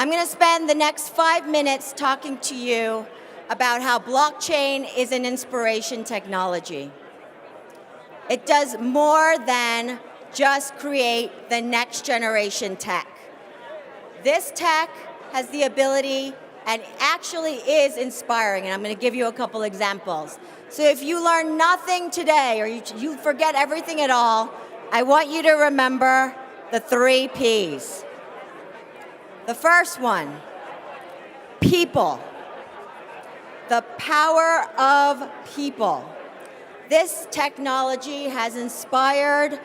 I'm going to spend the next 5 minutes talking to you about how blockchain is an inspiration technology. It does more than just create the next generation tech. This tech has the ability and actually is inspiring, and I'm going to give you a couple examples. So if you learn nothing today or you forget everything at all, I want you to remember the 3 Ps. The first one, people. The power of people. This technology has inspired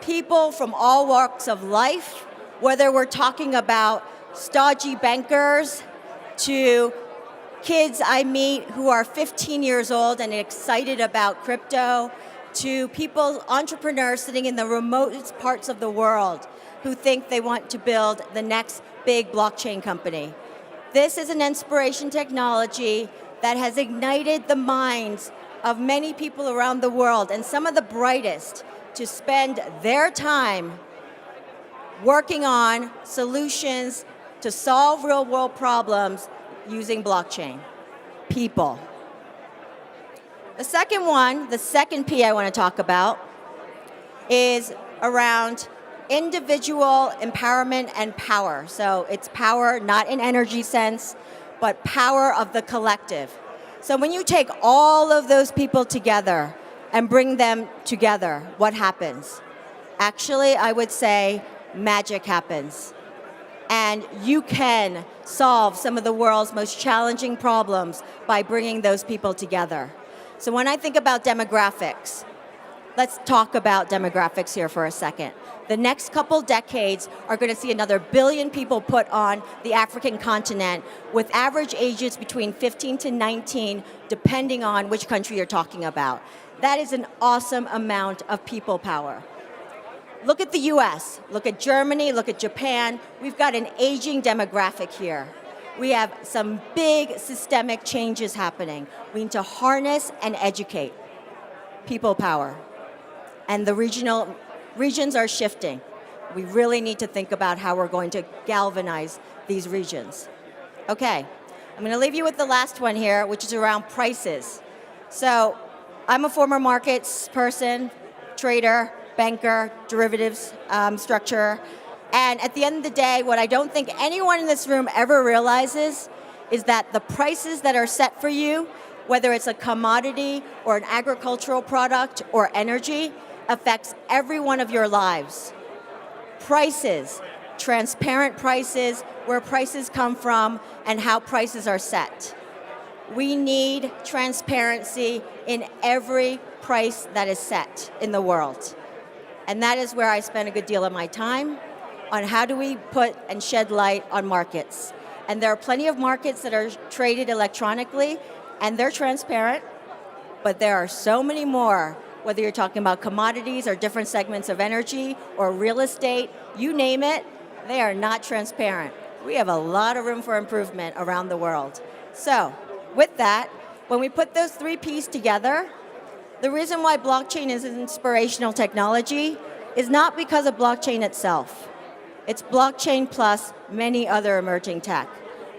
people from all walks of life, whether we're talking about stodgy bankers to kids I meet who are 15 years old and excited about crypto, to people, entrepreneurs sitting in the remotest parts of the world who think they want to build the next big blockchain company. This is an inspiration technology that has ignited the minds of many people around the world, and some of the brightest, to spend their time working on solutions to solve real-world problems using blockchain. People. The second one, the second P I want to talk about, is around individual empowerment and power. So it's power not in energy sense, but power of the collective. So when you take all of those people together and bring them together, what happens? Actually, I would say magic happens. And you can solve some of the world's most challenging problems by bringing those people together. So when I think about demographics, let's talk about demographics here for a second. The next couple decades are going to see another 1 billion people put on the African continent, with average ages between 15 to 19, depending on which country you're talking about. That is an awesome amount of people power. Look at the US, look at Germany, look at Japan. We've got an aging demographic here. We have some big systemic changes happening. We need to harness and educate people power. And the regions are shifting. We really need to think about how we're going to galvanize these regions. Okay, I'm going to leave you with the last one here, which is around prices. So I'm a former markets person, trader, banker, derivatives structurer. And at the end of the day, what I don't think anyone in this room ever realizes is that the prices that are set for you, whether it's a commodity or an agricultural product or energy, affects every one of your lives. Prices, transparent prices, where prices come from, and how prices are set. We need transparency in every price that is set in the world. And that is where I spend a good deal of my time, on how do we put and shed light on markets. And there are plenty of markets that are traded electronically, and they're transparent, but there are so many more, whether you're talking about commodities or different segments of energy or real estate, you name it, they are not transparent. We have a lot of room for improvement around the world. So, with that, when we put those 3 Ps together, the reason why blockchain is an inspirational technology is not because of blockchain itself. It's blockchain plus many other emerging tech.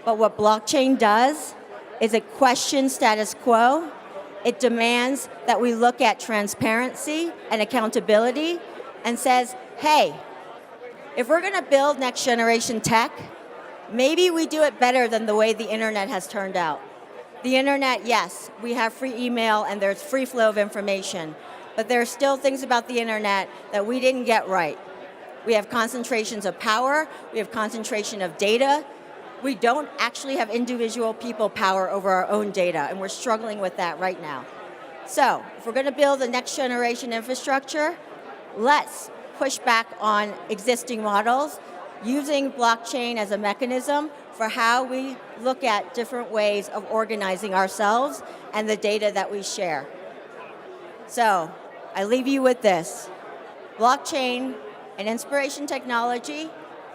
But what blockchain does is it questions status quo. It demands that we look at transparency and accountability and says, hey, if we're going to build next generation tech, maybe we do it better than the way the internet has turned out. The internet, yes, we have free email and there's free flow of information, but there are still things about the internet that we didn't get right. We have concentrations of power, we have concentration of data. We don't actually have individual people power over our own data, and we're struggling with that right now. So, if we're going to build the next generation infrastructure, let's push back on existing models, using blockchain as a mechanism for how we look at different ways of organizing ourselves and the data that we share. So, I leave you with this. Blockchain, an inspiration technology.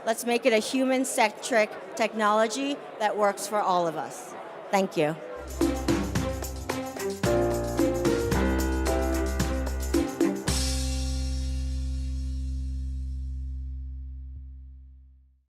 Let's make it a human-centric technology that works for all of us. Thank you.